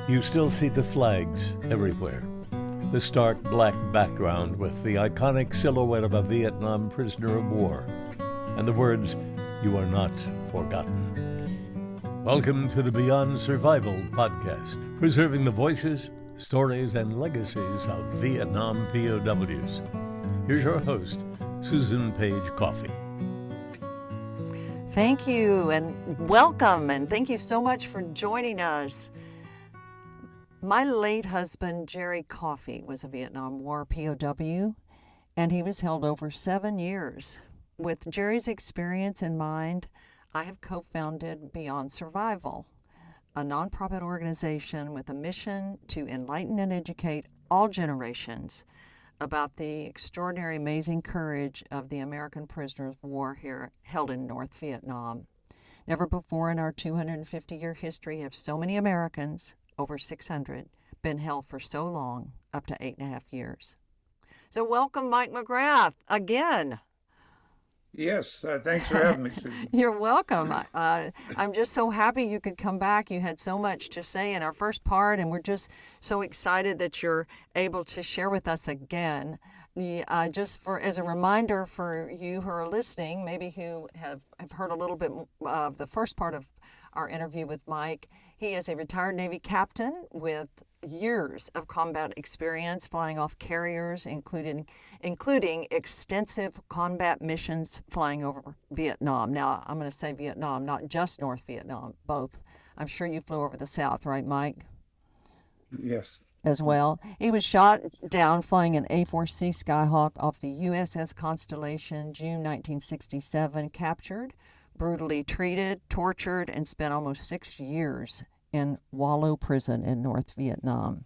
You still see the flags everywhere. The stark black background with the iconic silhouette of a Vietnam prisoner of war, and the words, "You are not forgotten." Welcome to the Beyond Survival podcast, preserving the voices, stories, and legacies of Vietnam POWs. Here's your host, Susan Page Coffey. Thank you and welcome, and thank you so much for joining us. My late husband, Jerry Coffey, was a Vietnam War POW, and he was held over 7 years. With Jerry's experience in mind, I have co-founded Beyond Survival, a nonprofit organization with a mission to enlighten and educate all generations about the extraordinary, amazing courage of the American prisoners of war here held in North Vietnam. Never before in our 250-year history have so many Americans, over 600, been held for so long, up to 8.5 years. So welcome, Mike McGrath, again. Yes, thanks for having me, Susan. You're welcome. I'm just so happy you could come back. You had so much to say in our first part, and we're just so excited that you're able to share with us again. Just as a reminder for you who are listening, maybe who have heard a little bit of the first part of our interview with Mike, he is a retired Navy captain with years of combat experience flying off carriers, including extensive combat missions flying over Vietnam. Now, I'm going to say Vietnam, not just North Vietnam, both. I'm sure you flew over the South, right, Mike? Yes. As well. He was shot down flying an A-4C Skyhawk off the USS Constellation, June 1967, captured, brutally treated, tortured, and spent almost 6 years in Wallow Prison in North Vietnam.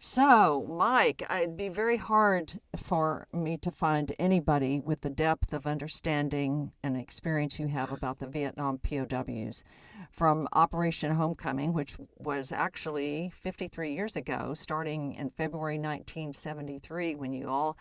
So, Mike, it'd be very hard for me to find anybody with the depth of understanding and experience you have about the Vietnam POWs. From Operation Homecoming, which was actually 53 years ago, starting in February 1973, when you all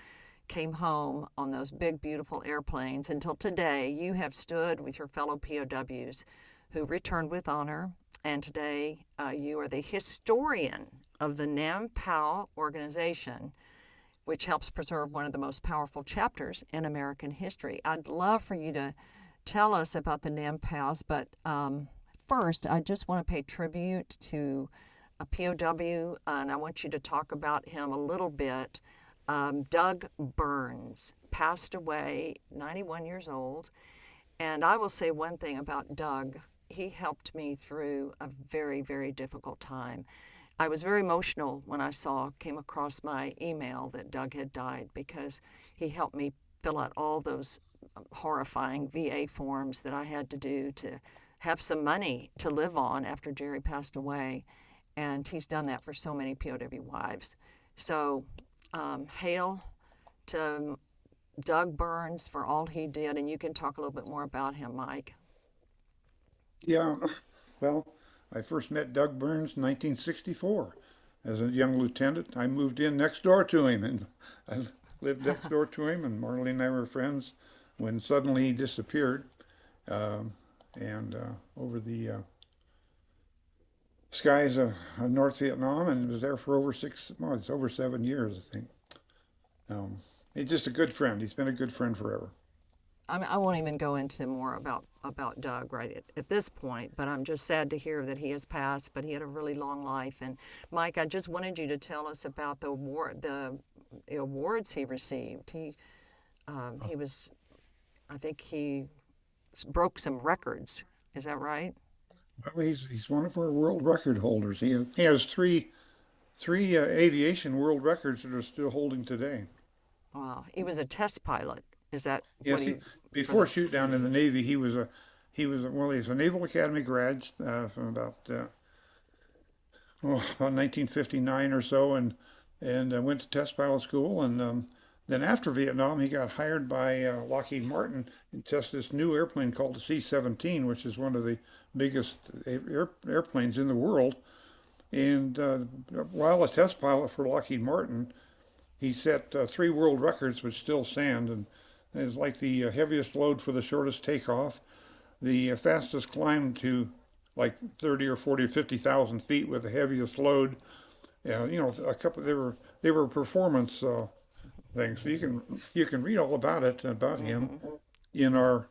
came home on those big, beautiful airplanes, until today, you have stood with your fellow POWs who returned with honor, and today you are the historian of the Nam POW organization, which helps preserve one of the most powerful chapters in American history. I'd love for you to tell us about the Nam POWs, but first, I just want to pay tribute to a POW, and I want you to talk about him a little bit. Doug Burns passed away, 91 years old, and I will say one thing about Doug. He helped me through a very, very difficult time. I was very emotional when I came across my email that Doug had died, because he helped me fill out all those horrifying VA forms that I had to do to have some money to live on after Jerry passed away. And he's done that for so many POW wives. So hail to Doug Burns for all he did. And you can talk a little bit more about him, Mike. Yeah, well, I first met Doug Burns in 1964 as a young lieutenant. I moved in next door to him, and I lived next door to him, and Marlene and I were friends when suddenly he disappeared. Over the skies of North Vietnam, and was there for over 7 years, I think. He's just a good friend. He's been a good friend forever. I won't even go into more about Doug right at this point, but I'm just sad to hear that he has passed, but he had a really long life. And Mike, I just wanted you to tell us about the awards he received. He was, I think he broke some records. Is that right? Well, he's one of our world record holders. He has three aviation world records that are still holding today. Wow, he was a test pilot. Is that Yes, what he? before shoot down in the Navy, he's a Naval Academy grad from about 1959 or so, and went to test pilot school, and then after Vietnam, he got hired by Lockheed Martin to test this new airplane called the C-17, which is one of the biggest airplanes in the world. And while a test pilot for Lockheed Martin, he set 3 world records which still stand, and it was like the heaviest load for the shortest takeoff, the fastest climb to like 30 or 40 or 50,000 feet with the heaviest load. You know, a couple they were performance things. So you can read all about it about him Hmm. in our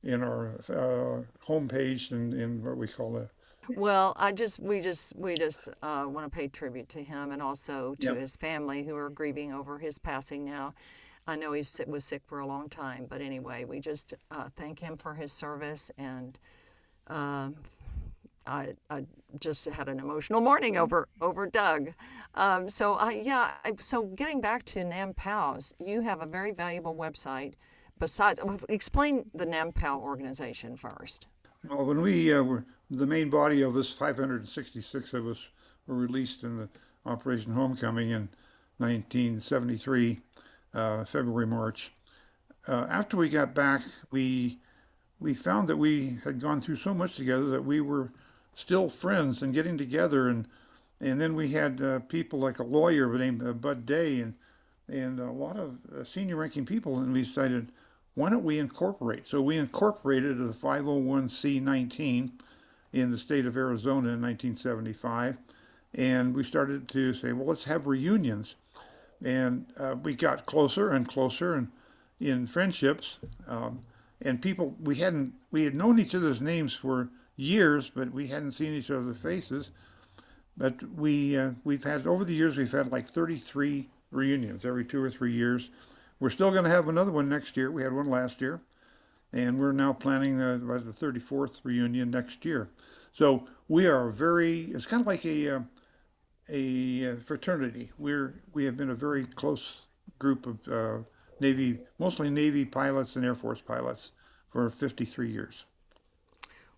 homepage and in what we call it. Well, we just want to pay tribute to him and also to Yep. his family who are grieving over his passing now. I know was sick for a long time, but anyway, we just thank him for his service, and um, I just had an emotional morning over Doug. So getting back to NAMPOWs, you have a very valuable website. Besides, explain the NAMPOW organization first. Well, when we were the main body of us, 566 of us, were released in the Operation Homecoming in 1973, February, March. After we got back, we found that we had gone through so much together that we were still friends and getting together, and then we had people like a lawyer named Bud Day and a lot of senior ranking people, and we decided, why don't we incorporate? So we incorporated the 501c19 in the state of Arizona in 1975, and we started to say, well, let's have reunions, and we got closer and closer and in friendships, and people we had known each other's names for years, but we hadn't seen each other's faces. But we've had over the years we've had like 33 reunions every 2 or 3 years. We're still going to have another one next year. We had one last year, and we're now planning the 34th reunion next year. So we are very. It's kind of like a fraternity. We have been a very close group of mostly Navy pilots and Air Force pilots for 53 years.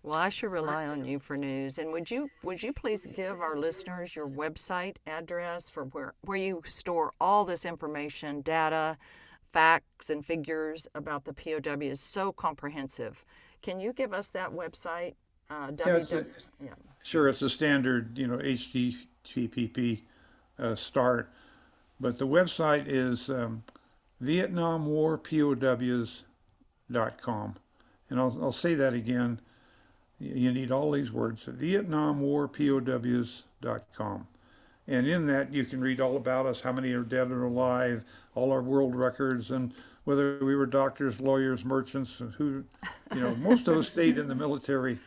Well, I sure rely on you for news. And would you please give our listeners your website address for where you store all this information, data, facts, and figures about the POW is so comprehensive. Can you give us that website? Yeah, www. Yeah. sure, it's a standard, HTTP start, but the website is VietnamWarPOWs.com. And I'll say that again. You need all these words. VietnamWarPOWs.com. And in that, you can read all about us, how many are dead or alive, all our world records, and whether we were doctors, lawyers, merchants, and most of us stayed in the military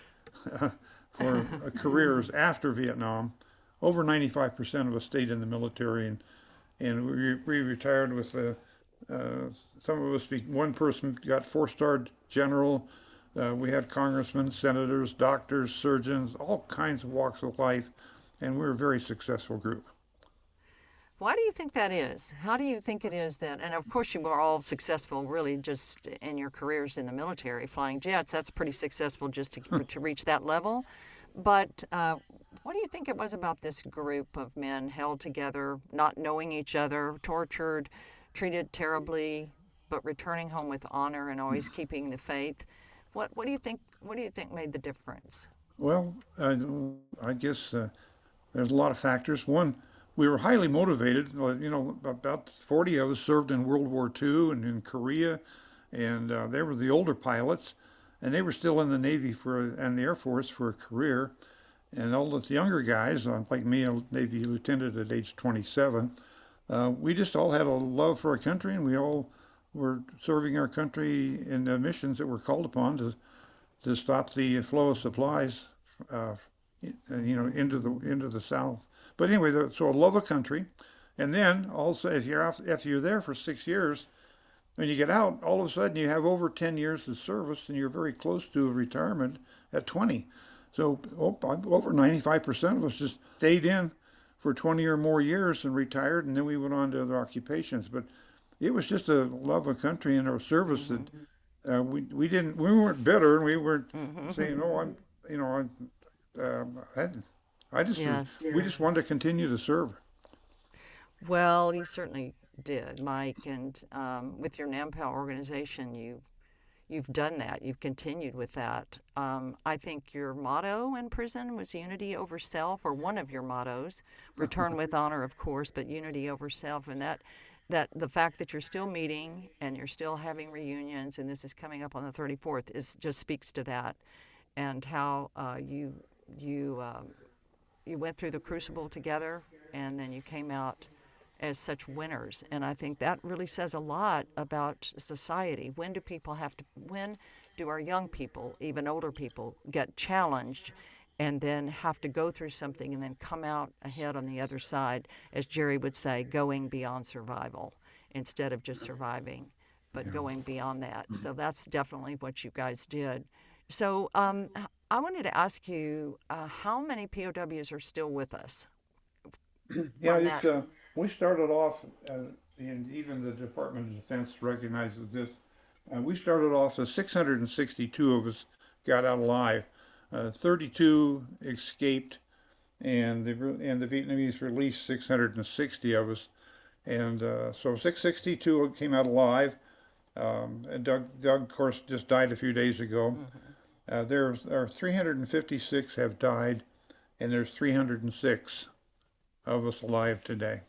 for careers after Vietnam. Over 95% of us stayed in the military, and we retired with some of us, one person got four-star general. We had congressmen, senators, doctors, surgeons, all kinds of walks of life, and we're a very successful group. Why do you think that is? How do you think it is that, and of course you were all successful really just in your careers in the military, flying jets, that's pretty successful just to reach that level. But what do you think it was about this group of men held together, not knowing each other, tortured, treated terribly, but returning home with honor and always keeping the faith? What do you think? What do you think made the difference? Well, I guess there's a lot of factors. One, we were highly motivated. About 40 of us served in World War II and in Korea, and they were the older pilots, and they were still in the Navy and the Air Force for a career. And all the younger guys, like me, a Navy lieutenant at age 27, we just all had a love for our country, and we all were serving our country in the missions that were called upon to stop the flow of supplies, uh, into the South. But anyway, so a love of country, and then also if you're there for 6 years, when you get out, all of a sudden you have over 10 years of service, and you're very close to retirement at 20. So over 95% of us just stayed in for 20 or more years and retired, and then we went on to other occupations. But it was just a love of country and our service that Mm-hmm. we weren't bitter, and we weren't Mm-hmm. saying, oh, I, I just was, Yes. we just wanted to continue to serve. Well, you certainly did, Mike, and with your NAMPOW organization, you've done that. You've continued with that. I think your motto in prison was unity over self, or one of your mottos. Return with honor, of course, but unity over self, and that the fact that you're still meeting and you're still having reunions, and this is coming up on the 34th, is just speaks to that, and how you you went through the crucible together, and then you came out as such winners. And I think that really says a lot about society. When do people have to, when do our young people, even older people, get challenged and then have to go through something and then come out ahead on the other side, as Jerry would say, going beyond survival instead of just surviving, but going beyond that. So that's definitely what you guys did. So I wanted to ask you, how many POWs are still with us Yeah, from that? we started off, and even the Department of Defense recognizes this. We started off as 662 of us got out alive. 32 escaped, and the Vietnamese released 660 of us. And so 662 came out alive. And Doug, of course, just died a few days ago. Mm-hmm. There are 356 have died, and there's 306 of us alive today.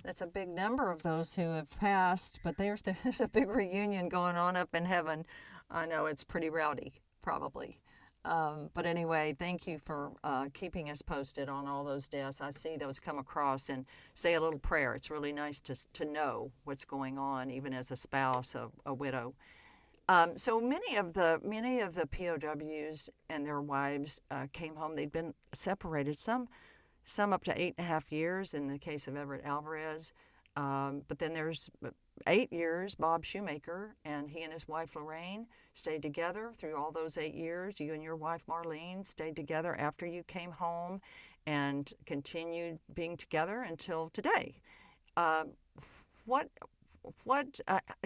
That's a big number of those who have passed, but there's a big reunion going on up in heaven. I know it's pretty rowdy, probably. But anyway, thank you for keeping us posted on all those deaths. I see those come across, and say a little prayer. It's really nice to know what's going on, even as a spouse, a widow. So many of the POWs and their wives came home. They'd been separated. Some up to 8.5 years in the case of Everett Alvarez. But then there's 8 years, Bob Shoemaker and he and his wife Lorraine stayed together through all those 8 years. You and your wife Marlene stayed together after you came home and continued being together until today. Uh, what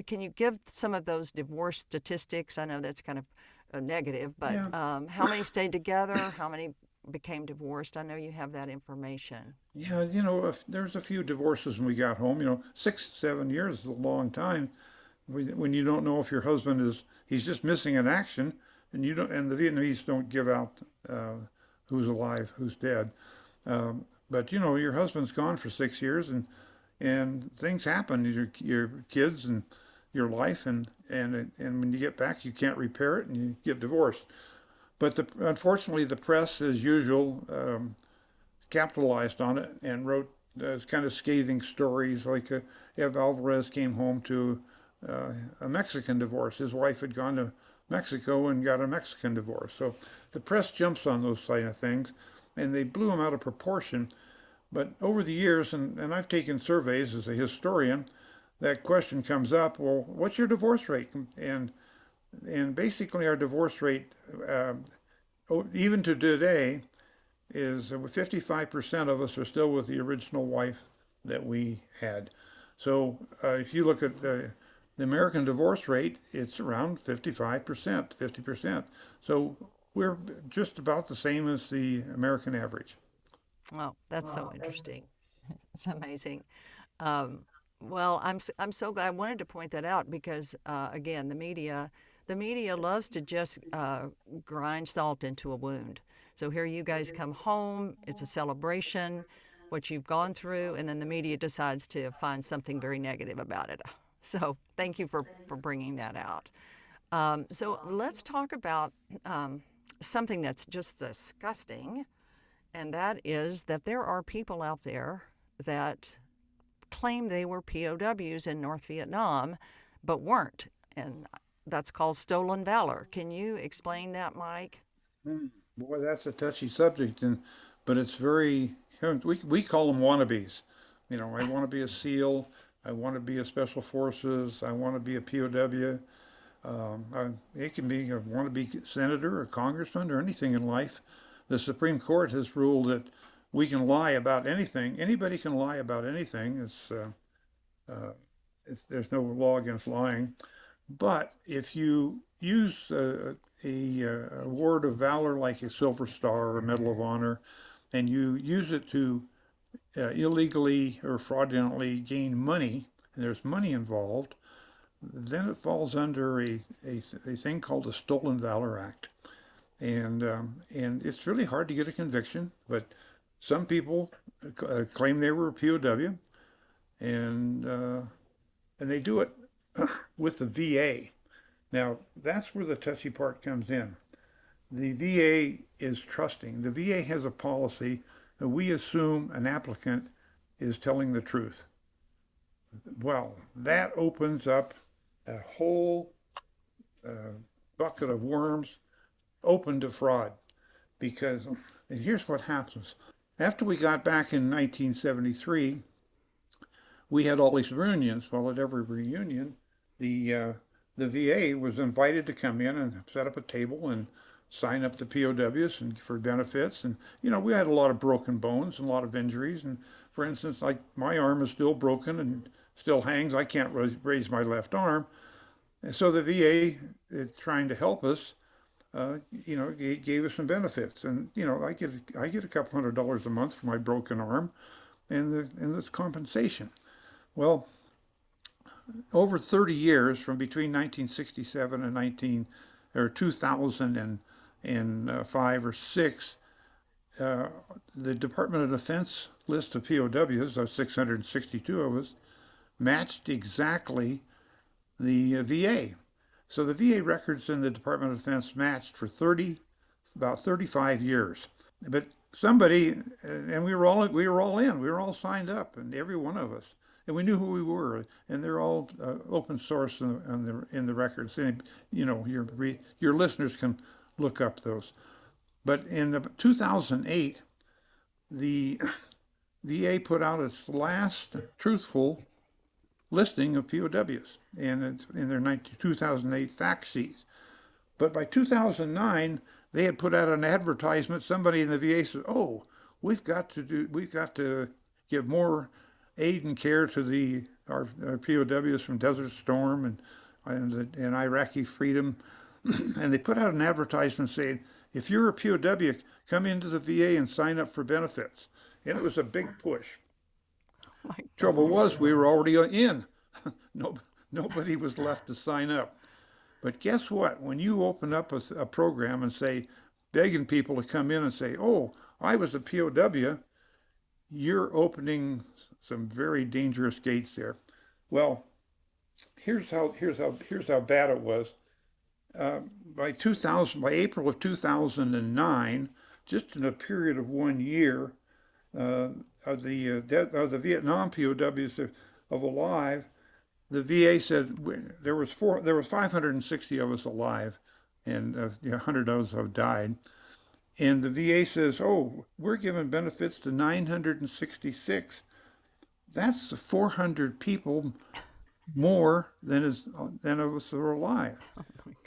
can you give some of those divorce statistics? I know that's kind of a negative, but Yeah, how many stayed together? How many became divorced? I know you have that information. yeah, if there's a few divorces when we got home. 6, 7 years is a long time when you don't know if your husband he's just missing in action, and you don't, and the Vietnamese don't give out uh, who's alive, who's dead. But your husband's gone for 6 years, and things happen. Your kids and your life, and when you get back, you can't repair it, and you get divorced. But unfortunately, the press, as usual, capitalized on it and wrote kind of scathing stories. Like Ev Alvarez came home to a Mexican divorce. His wife had gone to Mexico and got a Mexican divorce. So the press jumps on those kind of things, and they blew them out of proportion. But over the years, and I've taken surveys as a historian, that question comes up. Well, what's your divorce rate? And basically, our divorce rate, even to today, is 55% of us are still with the original wife that we had. So if you look at the American divorce rate, it's around 55%, 50%. So we're just about the same as the American average. Oh, that's so interesting. It's amazing. Um, well, I'm so glad. I wanted to point that out because again, the media loves to just grind salt into a wound. So here you guys come home. It's a celebration, what you've gone through, and then the media decides to find something very negative about it. So thank you for bringing that out. So let's talk about something that's just disgusting, and that is that there are people out there that claim they were POWs in North Vietnam, but weren't. And that's called stolen valor. Can you explain that, Mike? Hmm. Boy, that's a touchy subject, but it's very. We call them wannabes. I want to be a SEAL. I want to be a Special Forces. I want to be a POW. It can be, I want to be senator or congressman or anything in life. The Supreme Court has ruled that we can lie about anything. Anybody can lie about anything. Uh, there's no law against lying. But if you use a award of valor like a Silver Star or a Medal of Honor, and you use it to illegally or fraudulently gain money, and there's money involved, then it falls under a thing called the Stolen Valor Act. And it's really hard to get a conviction, but some people claim they were a POW, and uh, and they do it with the VA. Now, that's where the touchy part comes in. the VA is trusting. The VA has a policy that we assume an applicant is telling the truth. Well, that opens up a whole bucket of worms open to fraud because and here's what happens. After we got back in 1973, we had all these reunions. Well, at every reunion, the VA was invited to come in and set up a table and sign up the POWs and for benefits. And we had a lot of broken bones and a lot of injuries. And for instance, like my arm is still broken and still hangs. I can't raise my left arm. And so the VA is trying to help us. Gave us some benefits, and I get a couple $100 a month for my broken arm, and this compensation. Well, over 30 years, from between 1967 and 2005 or six, the Department of Defense list of POWs, those 662 of us, matched exactly the VA. So the VA records in the Department of Defense matched for about 35 years. But somebody, and we were all in, we were all signed up, and every one of us, and we knew who we were, and they're all open source in the records. And, your listeners can look up those. But in 2008, the VA put out its last truthful listing of POWs, and it's in their 2008 fact sheets. But by 2009, they had put out an advertisement. Somebody in the VA said, "Oh, we've got to give more aid and care to our POWs from Desert Storm and Iraqi Freedom," and they put out an advertisement saying, "If you're a POW, come into the VA and sign up for benefits." And it was a big push. Trouble was, we were already in. Nobody was left to sign up. But guess what? When you open up a program and say, begging people to come in and say, "Oh, I was a POW," you're opening some very dangerous gates there. Well, here's how bad it was. By April of 2009, just in a period of 1 year, of the Vietnam POWs of alive, the VA said there was 560 of us alive, and 100 of us have died. And the VA says, "Oh, we're giving benefits to 966. That's 400 people more than of us are alive."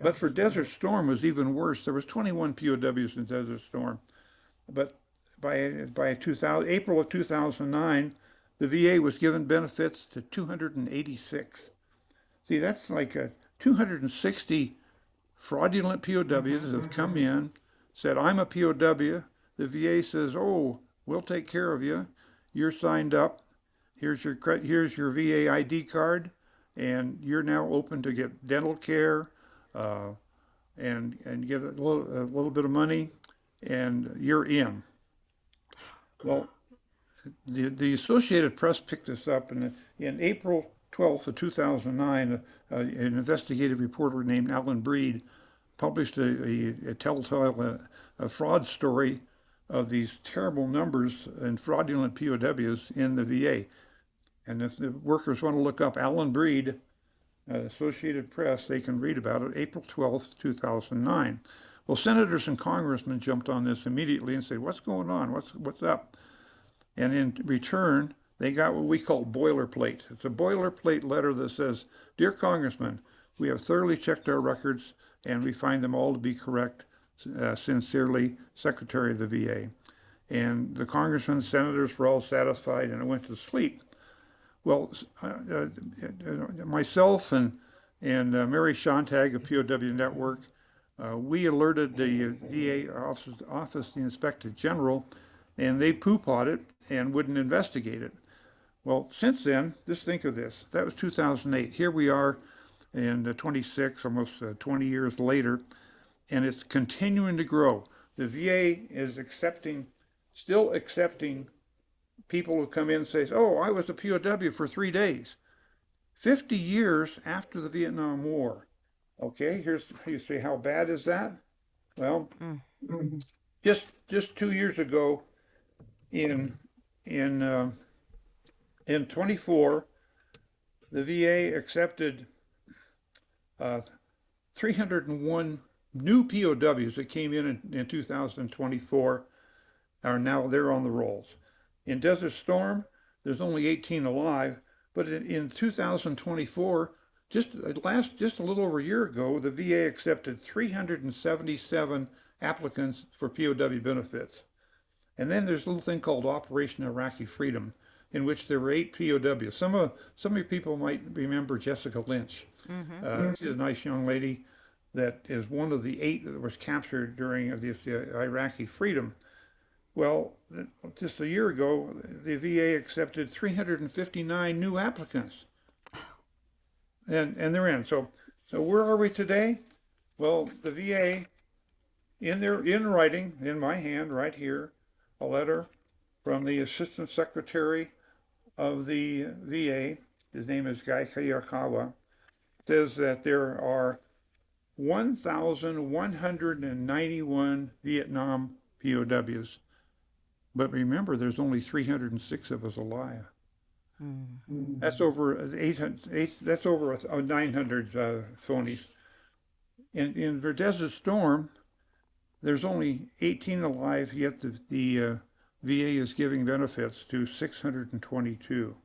But for Desert Storm, it was even worse. There was 21 POWs in Desert Storm, but by April of 2009, the VA was given benefits to 286. See, that's like 260 fraudulent POWs have come in, said, "I'm a POW." The VA says, "Oh, we'll take care of you. You're signed up. Here's your VA ID card, and you're now open to get dental care and get a little bit of money, and you're in." Well, the Associated Press picked this up, and in April 12th of 2009, an investigative reporter named Alan Breed published a telltale fraud story of these terrible numbers and fraudulent POWs in the VA. And if the workers want to look up Alan Breed, Associated Press, they can read about it, April 12th, 2009. Well, senators and congressmen jumped on this immediately and said, "What's going on? What's up?" And in return, they got what we call boilerplate. It's a boilerplate letter that says, "Dear Congressman, we have thoroughly checked our records and we find them all to be correct. Sincerely, Secretary of the VA." And the congressmen and senators were all satisfied, and it went to sleep. Well, myself and Mary Shontag of POW Network, we alerted the VA Office of the Inspector General, and they poo-pawed it and wouldn't investigate it. Well, since then, just think of this. That was 2008. Here we are in 26, almost 20 years later, and it's continuing to grow. The VA is still accepting people who come in and say, "Oh, I was a POW for 3 days." 50 years after the Vietnam War. Okay, you say, how bad is that? Well, Mm. just 2 years ago, in in uh, in 24, the VA accepted 301 new POWs that came in 2024 are now they're on the rolls. In Desert Storm, there's only 18 alive, but in 2024, just a little over a year ago, the VA accepted 377 applicants for POW benefits. And then there's a little thing called Operation Iraqi Freedom, in which there were 8 POWs. Some of you people might remember Jessica Lynch. Mm-hmm. She's a nice young lady that is one of the 8 that was captured during this Iraqi Freedom. Well, just a year ago, the VA accepted 359 new applicants, and they're in. So where are we today? Well, the VA, in writing, in my hand, right here, a letter from the Assistant Secretary of the VA. His name is Guy Kayakawa. Says that there are 1,191 Vietnam POWs. But remember, there's only 306 of us alive. Mm. That's over 800. That's over 900 phonies. In Desert Storm, there's only 18 alive. Yet the VA is giving benefits to 622.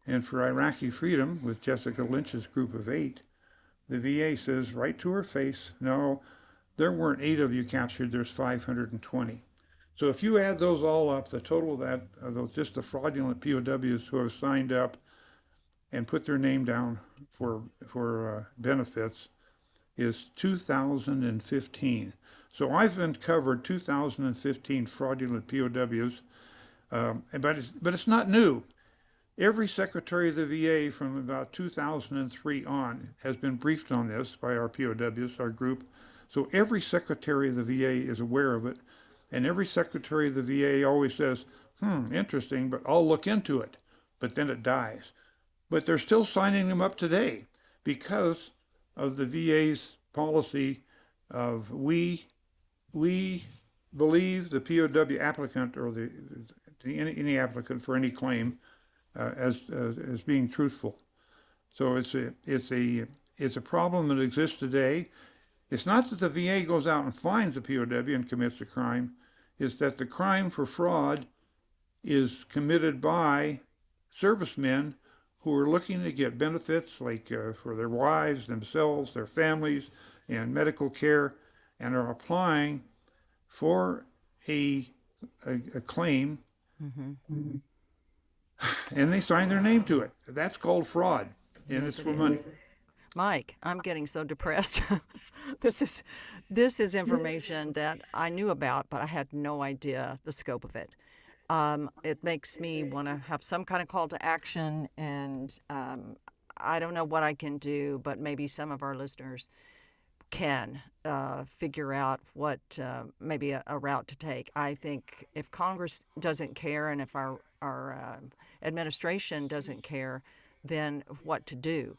And for Iraqi Freedom, with Jessica Lynch's group of 8, the VA says right to her face, no, there weren't 8 of you captured. There's 520. So if you add those all up, the total of that, just the fraudulent POWs who have signed up and put their name down for benefits, is 2,015. So I've uncovered 2,015 fraudulent POWs, but it's not new. Every secretary of the VA from about 2003 on has been briefed on this by our POWs, our group. So every secretary of the VA is aware of it. And every secretary of the VA always says, interesting, but I'll look into it. But then it dies. But they're still signing them up today because of the VA's policy of we believe the POW applicant or any applicant for any claim as being truthful. So it's a problem that exists today. It's not that the VA goes out and finds a POW and commits a crime. It's that the crime for fraud is committed by servicemen who are looking to get benefits like for their wives, themselves, their families, and medical care, and are applying for a claim, Mm-hmm. and they sign their name to it. That's called fraud, and Yes, it's it for money. is. Mike, I'm getting so depressed. this is this is information that I knew about, but I had no idea the scope of it. It makes me want to have some kind of call to action, and I don't know what I can do, but maybe some of our listeners can figure out what maybe a route to take. I think if Congress doesn't care and if our administration doesn't care, then what to do?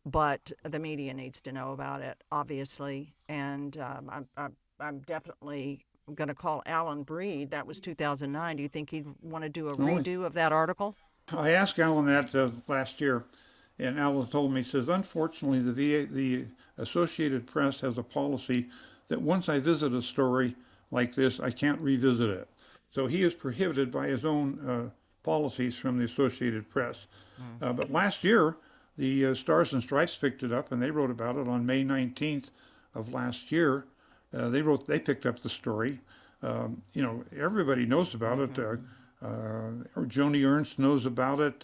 But the media needs to know about it, obviously, and I'm definitely going to call Alan Breed. That was 2009. Do you think he'd want to do a Only redo of that article? I asked Alan that last year, and Alan told me, he says, unfortunately, the Associated Press has a policy that once I visit a story like this, I can't revisit it. So he is prohibited by his own policies from the Associated Press. But last year, the Stars and Stripes picked it up, and they wrote about it on May 19th of last year. They picked up the story. Everybody knows about it. Joni Ernst knows about it.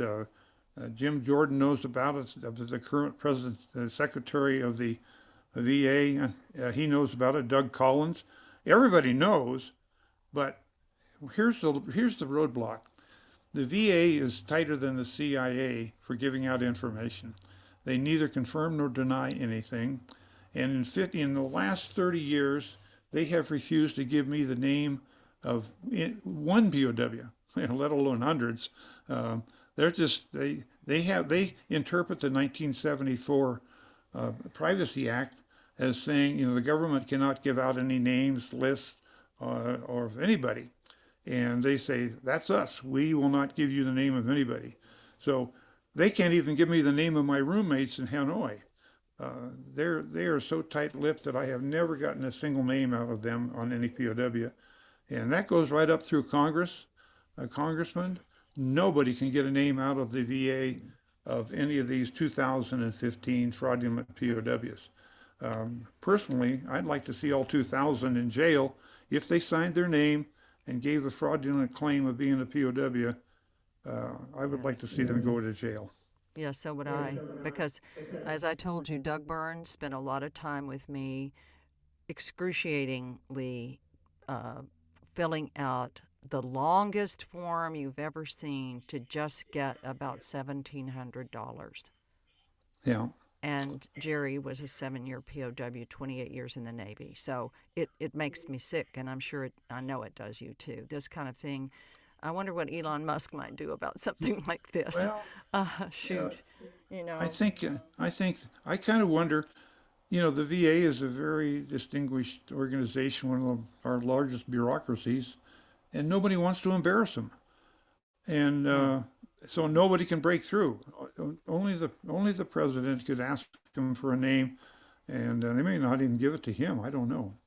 Jim Jordan knows about it. The current president, secretary of the VA, he knows about it. Doug Collins. Everybody knows, but here's the roadblock. The VA is tighter than the CIA for giving out information. They neither confirm nor deny anything. And in the last 30 years, they have refused to give me the name of one POW, let alone hundreds. They interpret the 1974 Privacy Act as saying, the government cannot give out any names, lists, or of anybody. And they say, that's us. We will not give you the name of anybody. So they can't even give me the name of my roommates in Hanoi. They are so tight-lipped that I have never gotten a single name out of them on any POW. And that goes right up through Congress, a congressman. Nobody can get a name out of the VA of any of these 2015 fraudulent POWs. Personally, I'd like to see all 2,000 in jail if they signed their name and gave a fraudulent claim of being a POW. I would like to Yes. see them go to jail. Yes, so would I. Because, as I told you, Doug Burns spent a lot of time with me excruciatingly uh, filling out the longest form you've ever seen to just get about $1,700. Yeah. And Jerry was a 7-year POW, 28 years in the Navy. So it makes me sick, and I know it does you too. This kind of thing. I wonder what Elon Musk might do about something like this. Well, Shoot, you I know. think I kind of wonder. The VA is a very distinguished organization, one of our largest bureaucracies, and nobody wants to embarrass them. And Hmm. so nobody can break through. Only the president could ask him for a name, and they may not even give it to him. I don't know.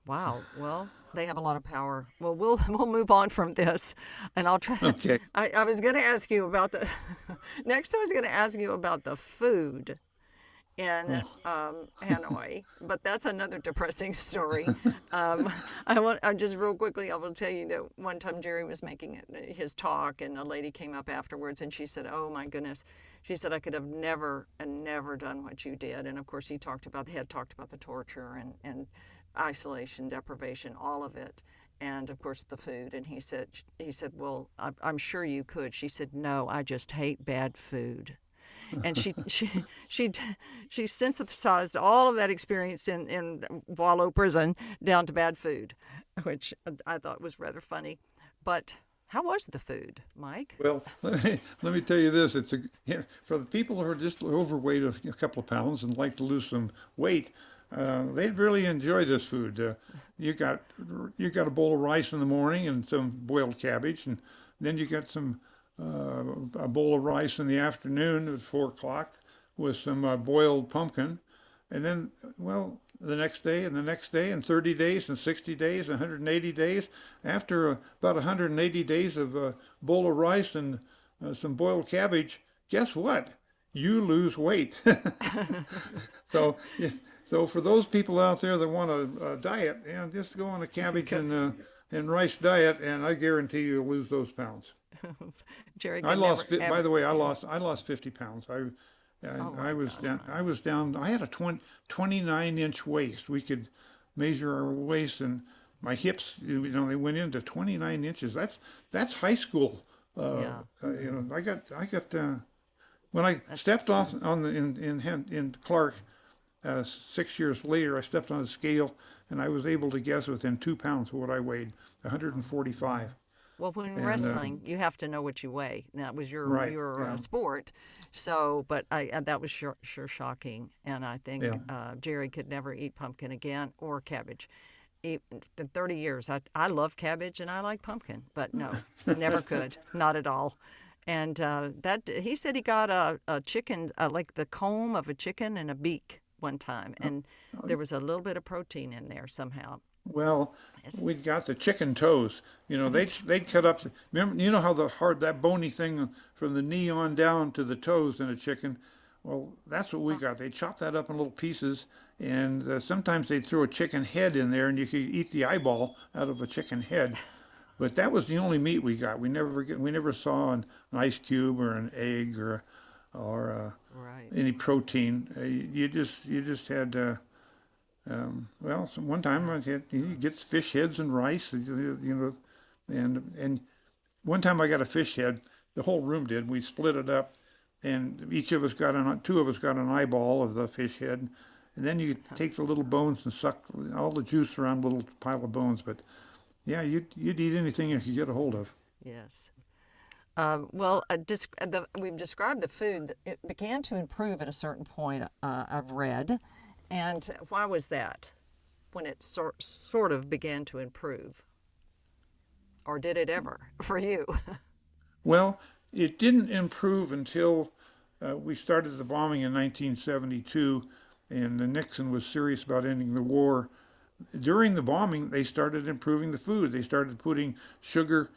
Wow. Well, they have a lot of power. Well, we'll move on from this, and I'll try. Okay. I was going to ask you about the next. I was going to ask you about the food in Oh, Hanoi, but that's another depressing story. I just real quickly, I will tell you that one time Jerry was making his talk, and a lady came up afterwards, and she said, "Oh my goodness," she said, "I could have never and never done what you did." And of course, he had talked about the torture and isolation, deprivation, all of it. And of course the food. And he said, "Well, I'm sure you could." She said, "No, I just hate bad food." And she she synthesized all of that experience in Wallow prison down to bad food, which I thought was rather funny. But how was the food, Mike? well, let me tell you this. For the people who are just overweight a couple of pounds and like to lose some weight, they'd really enjoy this food. You got you got a bowl of rice in the morning and some boiled cabbage, and then you got a bowl of rice in the afternoon at 4 o'clock with some boiled pumpkin, and then, well, the next day and the next day and 30 days and 60 days, 180 days. After about 180 days of a bowl of rice and some boiled cabbage, guess what? You lose weight. So, so for those people out there that want a diet, just go on a cabbage and rice diet, and I guarantee you'll lose those pounds. Jerry I could never lost it. By ever. the way, I lost 50 pounds. Oh I my was gosh, down. I Mike. was down. I had a 29-inch waist. We could measure our waist, and my hips, they went into 29 inches. That's high school. Yeah, When I that's stepped off on the in Clark 6 years later, I stepped on the scale, and I was able to guess within 2 pounds of what I weighed, 145. well, when And wrestling, you have to know what you weigh. That was right, your yeah, sport. So, but that was sure shocking. And I think yeah. Jerry could never eat pumpkin again or cabbage. In 30 years, I love cabbage and I like pumpkin, but no, never could, not at all. And that he said he got a chicken, like the comb of a chicken and a beak one time, and there was a little bit of protein in there somehow. Well, It's we'd got the chicken toes. They'd cut up. Remember, how the hard that bony thing from the knee on down to the toes in a chicken. Well, that's what we got. They chopped that up in little pieces, and sometimes they'd throw a chicken head in there, and you could eat the eyeball out of a chicken head. But that was the only meat we got. We never saw an ice cube or an egg or right. any protein. You just had. Well, one time I had you get fish heads and rice, and one time I got a fish head. The whole room did. We split it up, and two of us got an eyeball of the fish head, and then you take the little bones and suck all the juice around a little pile of bones. But yeah, you'd eat anything you could get a hold of. Yes. We've described the food. It began to improve at a certain point, I've read. And why was that when it sort of began to improve? Or did it ever for you? Well, it didn't improve until we started the bombing in 1972, and Nixon was serious about ending the war. During the bombing, they started improving the food. They started putting sugar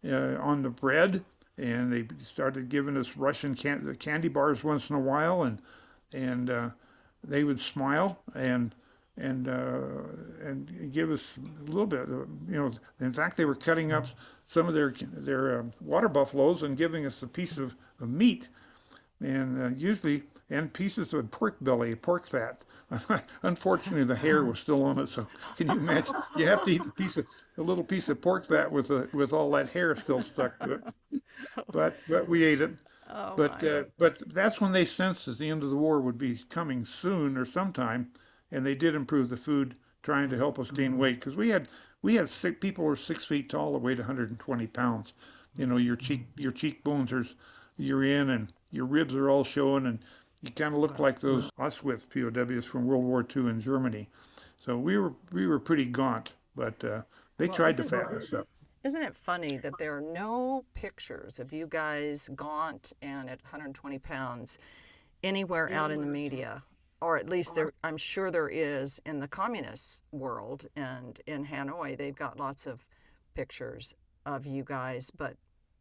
on the bread, and they started giving us Russian candy bars once in a while, and they would smile and and give us a little bit. In fact, they were cutting up some of their water buffaloes and giving us a piece of meat, and usually and pieces of pork belly, pork fat. Unfortunately, the hair was still on it. So can you imagine? You have to eat a little piece of pork fat with all that hair still stuck to it. But we ate it. Oh But my. but that's when they sensed that the end of the war would be coming soon or sometime, and they did improve the food, trying to help us gain weight because we had sick people who were 6 feet tall that weighed 120 pounds. Your cheekbones are you're in, and your ribs are all showing, and you kind of look like those Auschwitz POWs from World War II in Germany. So we were pretty gaunt, but they Well, tried to fatten us up. isn't it funny that there are no pictures of you guys gaunt and at 120 pounds anywhere out in the media? Or at least there, I'm sure there is in the communist world and in Hanoi. They've got lots of pictures of you guys, but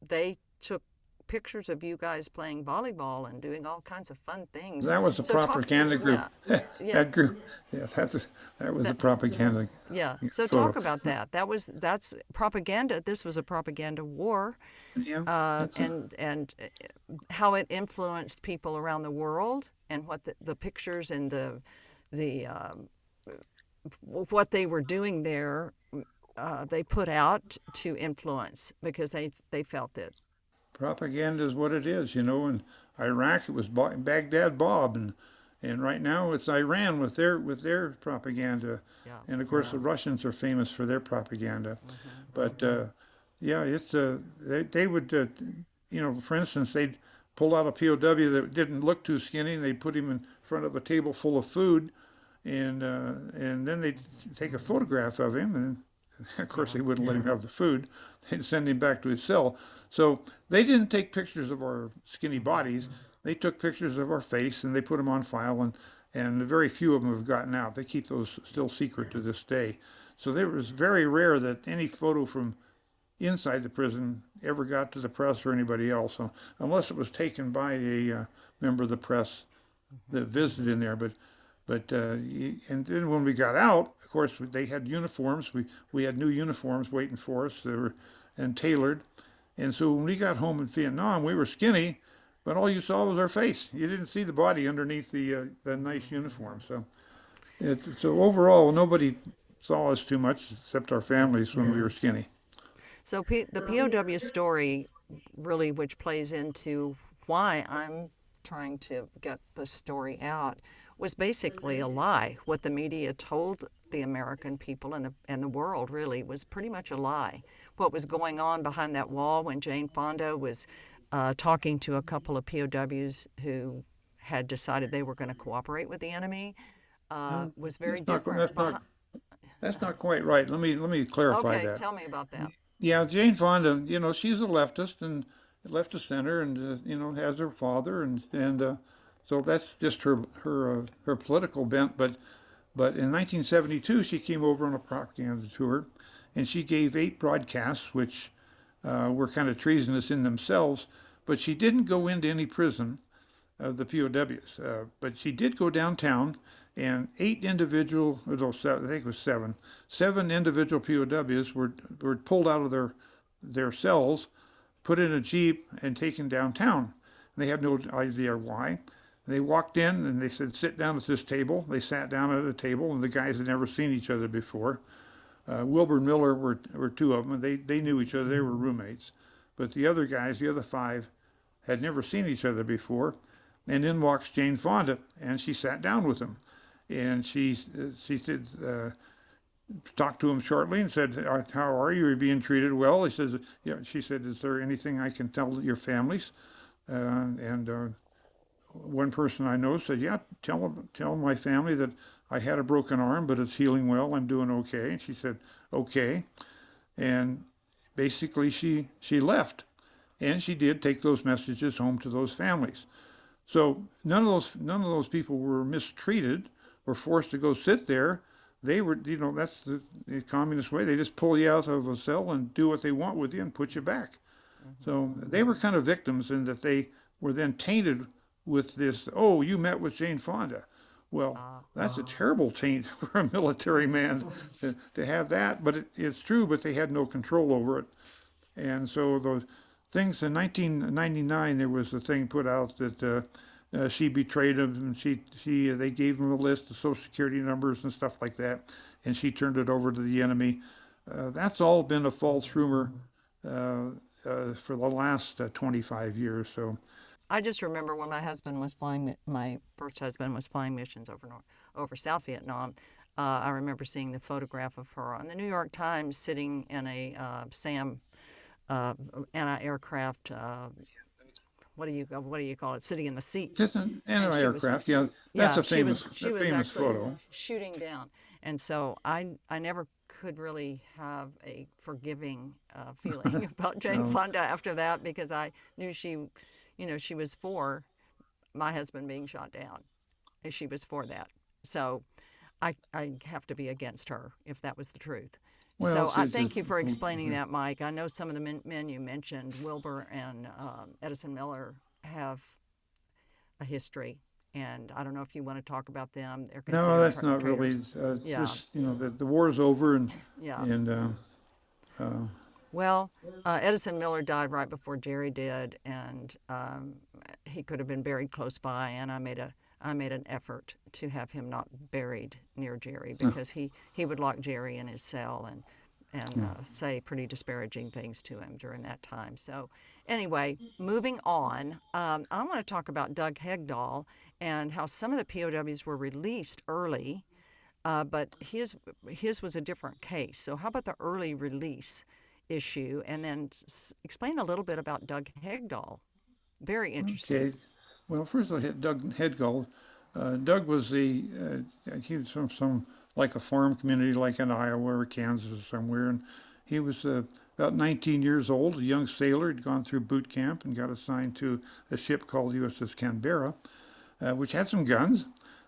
they took pictures of you guys playing volleyball and doing all kinds of fun things. That was a So talk, propaganda group. yeah, yeah, That group, yeah, that was a that, propaganda yeah. So talk photo. about that. That's propaganda. This was a propaganda war, Yeah, that's it. and how it influenced people around the world, and what the pictures and the what they were doing there. They put out to influence because they felt it. Propaganda is what it is. In Iraq it was Baghdad Bob, and right now it's Iran with their propaganda, Yeah. and of course the Russians are famous for their propaganda. But yeah, it's they would for instance they'd pull out a POW that didn't look too skinny, and they'd put him in front of a table full of food, and then they'd take a photograph of him, and of course, Yeah. they wouldn't let him have the food. They'd send him back to his cell. So they didn't take pictures of our skinny bodies. They took pictures of our face and they put them on file, and very few of them have gotten out. They keep those still secret to this day. So it was very rare that any photo from inside the prison ever got to the press or anybody else, so, unless it was taken by a member of the press that visited in there. And then when we got out, of course, they had uniforms. We had new uniforms waiting for us. They were and tailored. And so when we got home in Vietnam, we were skinny, but all you saw was our face. You didn't see the body underneath the nice uniform. So overall, nobody saw us too much except our families when we were skinny. So the POW story, really, which plays into why I'm trying to get the story out, was basically a lie. What the media told the American people and the world really was pretty much a lie. What was going on behind that wall when Jane Fonda was talking to a couple of POWs who had decided they were going to cooperate with the enemy was very That's not different. that's not that's not quite right. Let me clarify Okay, that. tell me about that. Yeah, Jane Fonda, she's a leftist and left of center, and has her father, and so that's just her political bent. But in 1972, she came over on a propaganda tour, and she gave 8 broadcasts, which were kind of treasonous in themselves. But she didn't go into any prison of the POWs. But she did go downtown, and 8 individual, no, seven, I think it was seven individual POWs were pulled out of their cells, put in a jeep, and taken downtown. And they had no idea why. They walked in and they said, "Sit down at this table." They sat down at a table, and the guys had never seen each other before. Wilbur and Miller were 2 of them, and they knew each other. They were roommates. But the other guys, the other 5, had never seen each other before. And in walks Jane Fonda, and she sat down with them. And she said, talked to him shortly and said, "How are you? Are you being treated well?" He says, "Yeah." She said, "Is there anything I can tell your families?" And one person I know said, "Yeah, tell my family that I had a broken arm, but it's healing well. I'm doing okay." And she said, "Okay." And basically, she left, and she did take those messages home to those families. So none of those people were mistreated or forced to go sit there. They were, that's the communist way. They just pull you out of a cell and do what they want with you and put you back. So they were kind of victims in that they were then tainted with this. Oh, you met with Jane Fonda. Well, that's a terrible taint for a military man to have that. But it's true. But they had no control over it. And so those things in 1999, there was a thing put out that she betrayed him, and they gave him a list of social security numbers and stuff like that, and she turned it over to the enemy. That's all been a false rumor for the last 25 years. So I just remember when my first husband was flying missions over South Vietnam. I remember seeing the photograph of her on the New York Times sitting in a SAM anti-aircraft. What do you call it? Sitting in the seat. just an And she was, anti-aircraft, yeah, that's yeah, a famous she was famous actually photo. shooting down. And so I never could really have a forgiving feeling about Jane No, Fonda after that, because I knew she was for my husband being shot down. And she was for that. So I have to be against her if that was the truth. well, So I she's thank just you for explaining that, Mike. I know some of the men you mentioned, Wilbur and Edison Miller, have a history, and I don't know if you want to talk about them. They're no, considered that's not traitors. really. Yeah, Just the war's over, and yeah. and uh, Well, Edison Miller died right before Jerry did, and he could have been buried close by. And I made an effort to have him not buried near Jerry, because he would lock Jerry in his cell and say pretty disparaging things to him during that time. So anyway, moving on, I want to talk about Doug Hegdahl and how some of the POWs were released early, but his was a different case. So how about the early release issue, and then explain a little bit about Doug Hegdahl. Very interesting. okay. Well, first I hit Doug Headgold. Doug was he was from some like a farm community like in Iowa or Kansas or somewhere, and he was about 19 years old, a young sailor. He'd gone through boot camp and got assigned to a ship called USS Canberra, which had some guns.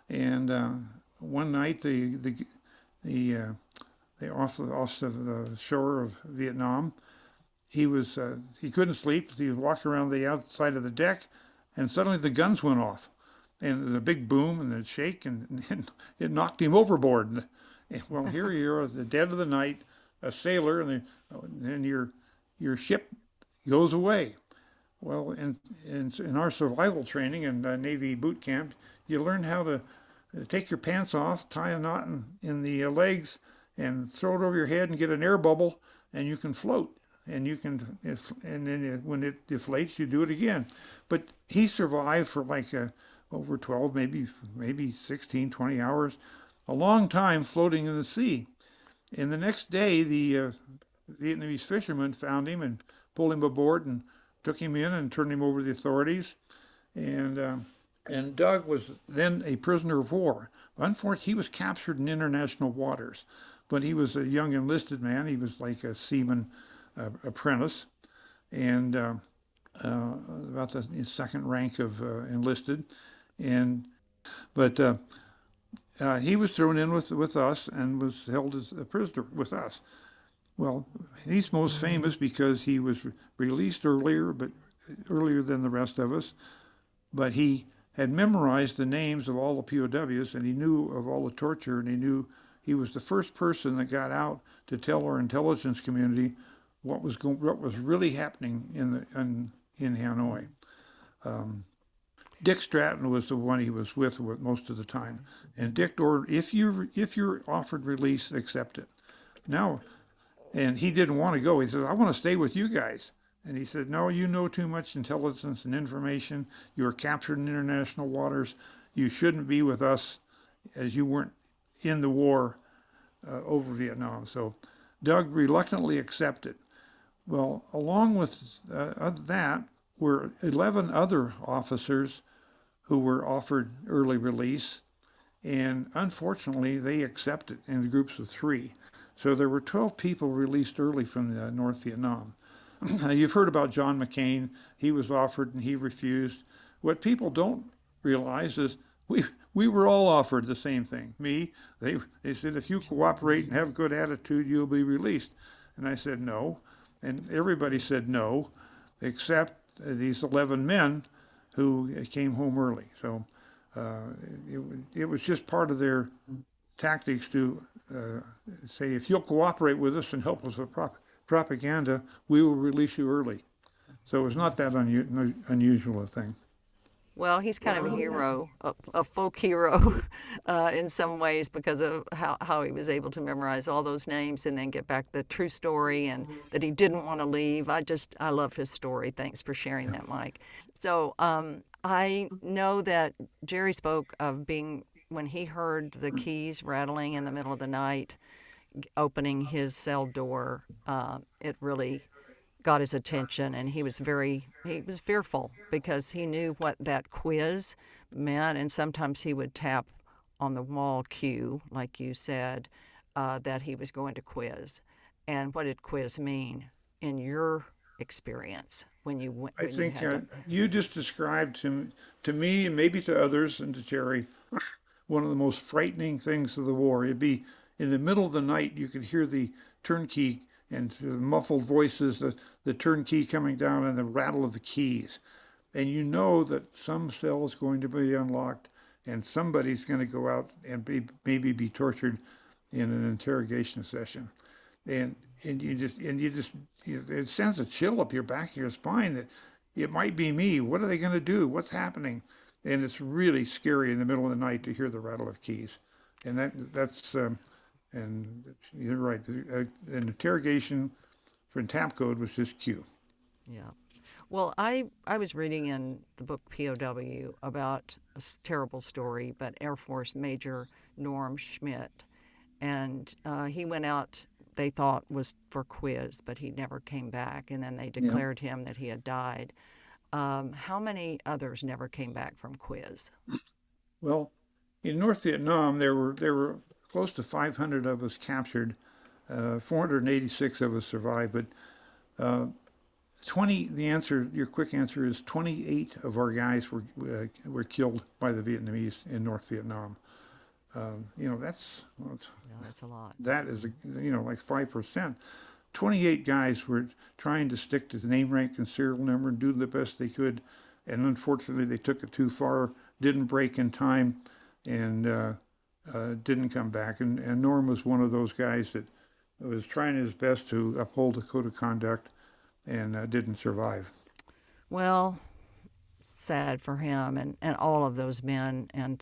And one night the off the shore of Vietnam, he couldn't sleep. He was walking around the outside of the deck, and suddenly the guns went off, and there was a big boom and a shake, and it knocked him overboard. Well, here you are at the dead of the night, a sailor, and your ship goes away. Well, in our survival training and Navy boot camp, you learn how to take your pants off, tie a knot in the legs, and throw it over your head and get an air bubble, and you can float. And and then when it deflates, you do it again. But he survived for like over 12, maybe 16, 20 hours, a long time floating in the sea. And the next day, the Vietnamese fishermen found him and pulled him aboard and took him in and turned him over to the authorities. And and Doug was then a prisoner of war. Unfortunately, he was captured in international waters, but he was a young enlisted man. He was like a seaman apprentice, and about the second rank of enlisted. And but he was thrown in with us and was held as a prisoner with us. Well, he's most famous because he was released earlier than the rest of us, but he had memorized the names of all the POWs, and he knew of all the torture, and he was the first person that got out to tell our intelligence community what was really happening in Hanoi. Dick Stratton was the one he was with most of the time, and Dick ordered, if you're offered release, accept it. Now, and he didn't want to go. He said, "I want to stay with you guys." And he said, "No, you know too much intelligence and information. You were captured in international waters. You shouldn't be with us, as you weren't in the war over Vietnam. So Doug reluctantly accepted. Well, along with that were 11 other officers who were offered early release, and unfortunately, they accepted in groups of three. So there were 12 people released early from North Vietnam. You've heard about John McCain. He was offered and he refused. What people don't realize is we were all offered the same thing. They said, if you cooperate and have a good attitude, you'll be released. And I said no. And everybody said no, except these 11 men who came home early. So uh, it was just part of their tactics to say, if you'll cooperate with us and help us with propaganda, we will release you early. So it was not that unusual a thing. Well, he's kind of a hero, a folk hero in some ways because of how he was able to memorize all those names and then get back the true story and that he didn't want to leave. I love his story. Thanks for sharing that, Mike. So I know that Jerry spoke of being, when he heard the keys rattling in the middle of the night, opening his cell door, it really got his attention, and he was fearful because he knew what that quiz meant, and sometimes he would tap on the wall cue, like you said, that he was going to quiz. And what did quiz mean in your experience when you went, I when you think had to? you just described to me and maybe to others and to Jerry one of the most frightening things of the war. It'd be in the middle of the night, you could hear the turnkey and the muffled voices, the turnkey coming down and the rattle of the keys. And you know that some cell is going to be unlocked and somebody's going to go out and maybe be tortured in an interrogation session. And it sends a chill up your back of your spine that it might be me. What are they going to do? What's happening? And it's really scary in the middle of the night to hear the rattle of keys. And and you're right. An interrogation for tap code was just Q. Yeah. Well, I was reading in the book POW about a terrible story, but Air Force Major Norm Schmidt, and he went out. They thought was for quiz, but he never came back, and then they Yeah. declared him that he had died. How many others never came back from quiz? Well, in North Vietnam, there were close to 500 of us captured. 486 of us survived, but uh, 20. Your quick answer is 28 of our guys were killed by the Vietnamese in North Vietnam. Yeah, that's a lot. That is like 5%. 28 guys were trying to stick to the name, rank, and serial number and do the best they could, and unfortunately they took it too far, didn't break in time, and didn't come back. And Norm was one of those guys that was trying his best to uphold the code of conduct and didn't survive. Well, sad for him and all of those men, and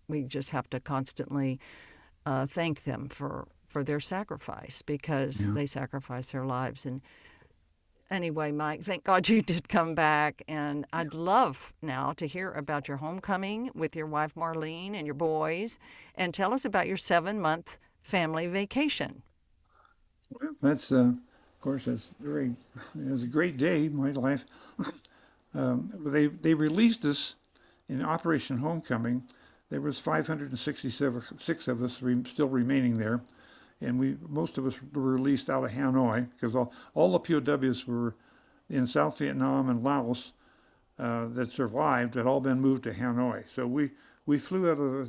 we just have to constantly thank them for their sacrifice because Yeah. they sacrificed their lives. And anyway, Mike, thank God you did come back, and I'd love now to hear about your homecoming with your wife Marlene and your boys, and tell us about your 7-month family vacation. Well, of course, it was a great day in my life. They released us in Operation Homecoming. There was 566 of us still remaining there, and most of us were released out of Hanoi because all the POWs were in South Vietnam and Laos that survived had all been moved to Hanoi. So we flew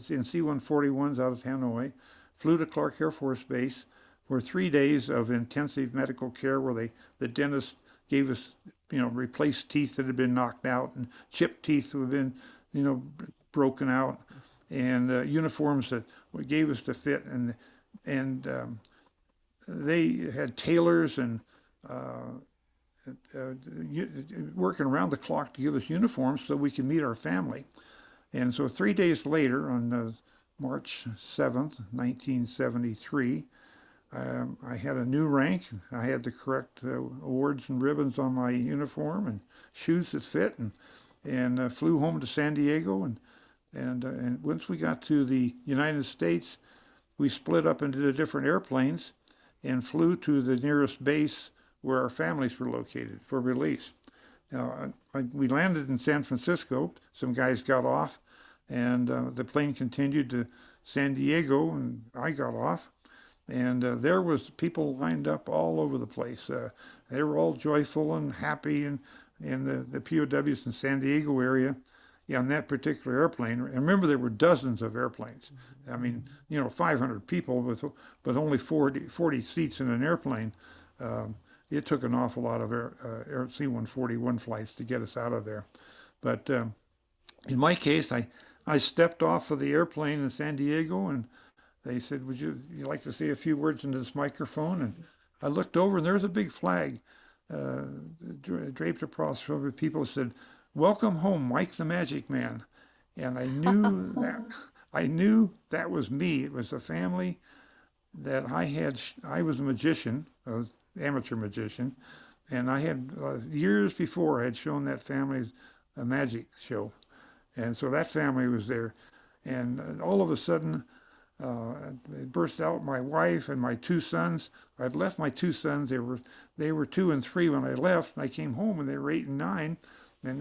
in C-141s out of Hanoi, flew to Clark Air Force Base for 3 days of intensive medical care where the dentist gave us, replaced teeth that had been knocked out and chipped teeth that had been, broken out, and uniforms that gave us to fit, and they had tailors and uh, working around the clock to give us uniforms so we could meet our family. And so 3 days later, on March 7th, 1973, I had a new rank. I had the correct awards and ribbons on my uniform and shoes that fit, and flew home to San Diego. And once we got to the United States, we split up into the different airplanes and flew to the nearest base where our families were located for release. Now, we landed in San Francisco. Some guys got off, and the plane continued to San Diego, and I got off. And there was people lined up all over the place. They were all joyful and happy, and in the POWs in San Diego area, yeah, on that particular airplane. And remember, there were dozens of airplanes. I mean, 500 people but only 40 seats in an airplane. It took an awful lot of C-141 flights to get us out of there. But in my case, I stepped off of the airplane in San Diego, and they said, would you like to say a few words into this microphone? And I looked over, and there's a big flag draped across from the people. Said, "Welcome home, Mike the Magic Man." And I knew that was me. It was a family that I had. I was a magician, an amateur magician, and I had years before I had shown that family a magic show, and so that family was there, and all of a sudden. It burst out my wife and my two sons. I'd left my two sons. They were 2 and 3 when I left. And I came home and they were 8 and 9, and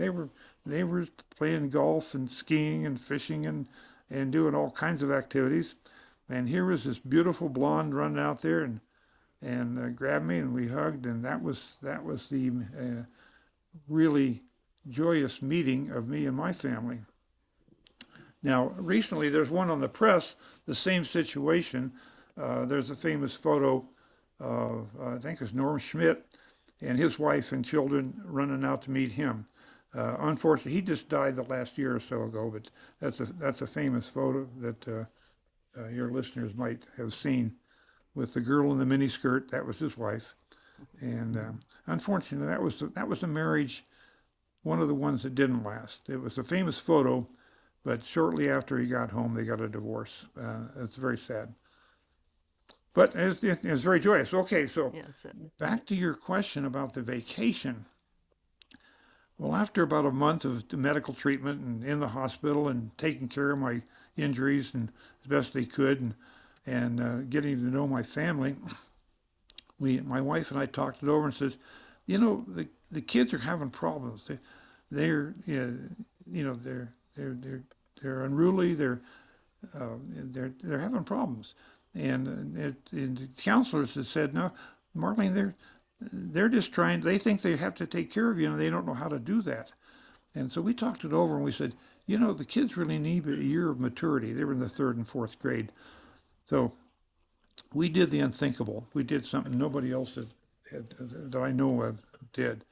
they were playing golf and skiing and fishing and doing all kinds of activities. And here was this beautiful blonde running out there and grabbed me, and we hugged, and that was the really joyous meeting of me and my family. Now, recently, there's one on the press, the same situation. There's a famous photo of, I think it's Norm Schmidt, and his wife and children running out to meet him. Unfortunately, he just died the last year or so ago, but that's a famous photo that your listeners might have seen with the girl in the miniskirt. That was his wife. And unfortunately, that was a marriage, one of the ones that didn't last. It was a famous photo, but shortly after he got home, they got a divorce. It's very sad. But it's very joyous. Okay, so Yes. back to your question about the vacation. Well, after about a month of medical treatment and in the hospital and taking care of my injuries and as best they could and getting to know my family, my wife and I talked it over and says, the kids are having problems. They're unruly. They're having problems, and the counselors have said, no, Marlene, they're just trying. They think they have to take care of you, and they don't know how to do that. And so we talked it over, and we said, the kids really need a year of maturity. They were in the 3rd and 4th grade, so we did the unthinkable. We did something nobody else that I know of did.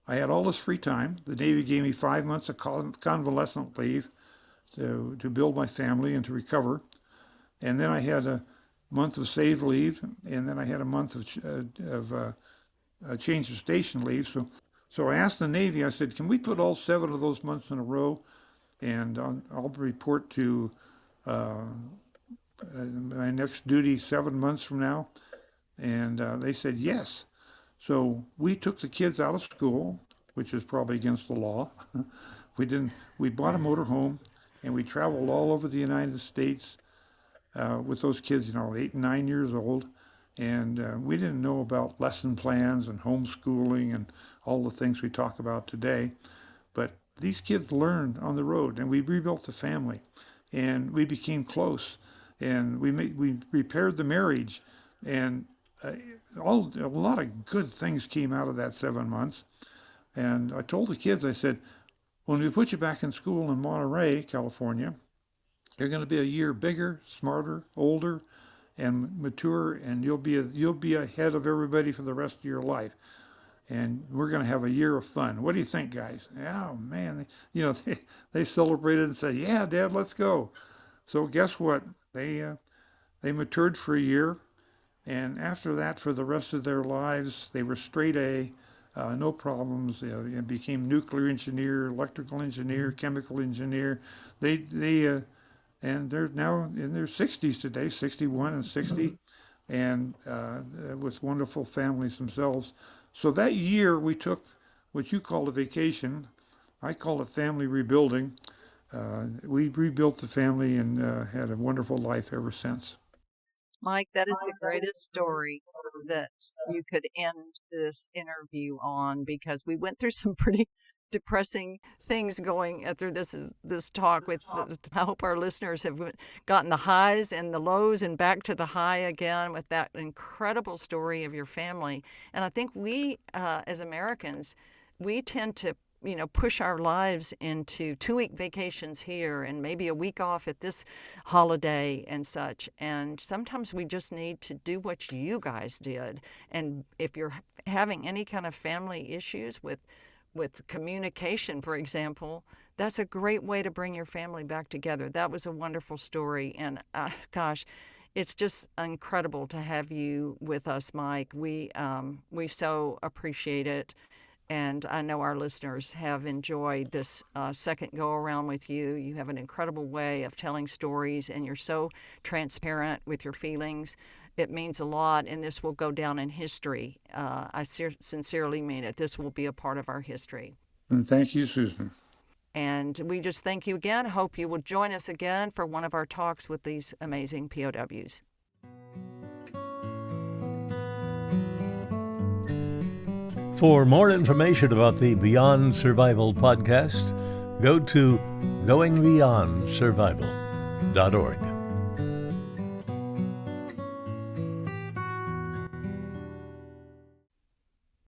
I had all this free time. The Navy gave me 5 months of convalescent leave to build my family and to recover. And then I had a month of saved leave, and then I had a month of change of station leave. So I asked the Navy, I said, can we put all 7 of those months in a row? And I'll report to my next duty 7 months from now. And they said yes. So we took the kids out of school, which is probably against the law. We bought a motor home, and we traveled all over the United States with those kids, 8 and 9 years old. And we didn't know about lesson plans and homeschooling and all the things we talk about today. But these kids learned on the road, and we rebuilt the family, and we became close, and we repaired the marriage, and a lot of good things came out of that 7 months. And I told the kids, I said, when we put you back in school in Monterey, California, you're going to be a year bigger, smarter, older, and mature, and you'll be ahead of everybody for the rest of your life. And we're going to have a year of fun. What do you think, guys? Oh, man. They celebrated and said, yeah, Dad, let's go. So guess what? They matured for a year. And after that, for the rest of their lives, they were straight A, no problems. And became nuclear engineer, electrical engineer, chemical engineer. And they're now in their 60s today, 61 and 60, and with wonderful families themselves. So that year we took what you call a vacation. I call it family rebuilding. we rebuilt the family and had a wonderful life ever since. Mike, that is the greatest story that you could end this interview on, because we went through some pretty depressing things going through this talk with I hope our listeners have gotten the highs and the lows and back to the high again with that incredible story of your family. And I think we as Americans, we tend to push our lives into 2-week vacations here and maybe a week off at this holiday and such. And sometimes we just need to do what you guys did. And if you're having any kind of family issues with communication, for example, that's a great way to bring your family back together. That was a wonderful story. And gosh, it's just incredible to have you with us, Mike. We so appreciate it. And I know our listeners have enjoyed this second go around with you. You have an incredible way of telling stories, and you're so transparent with your feelings. It means a lot, and this will go down in history. I sincerely mean it. This will be a part of our history. And thank you, Susan. And we just thank you again. Hope you will join us again for one of our talks with these amazing POWs. For more information about the Beyond Survival podcast, go to goingbeyondsurvival.org.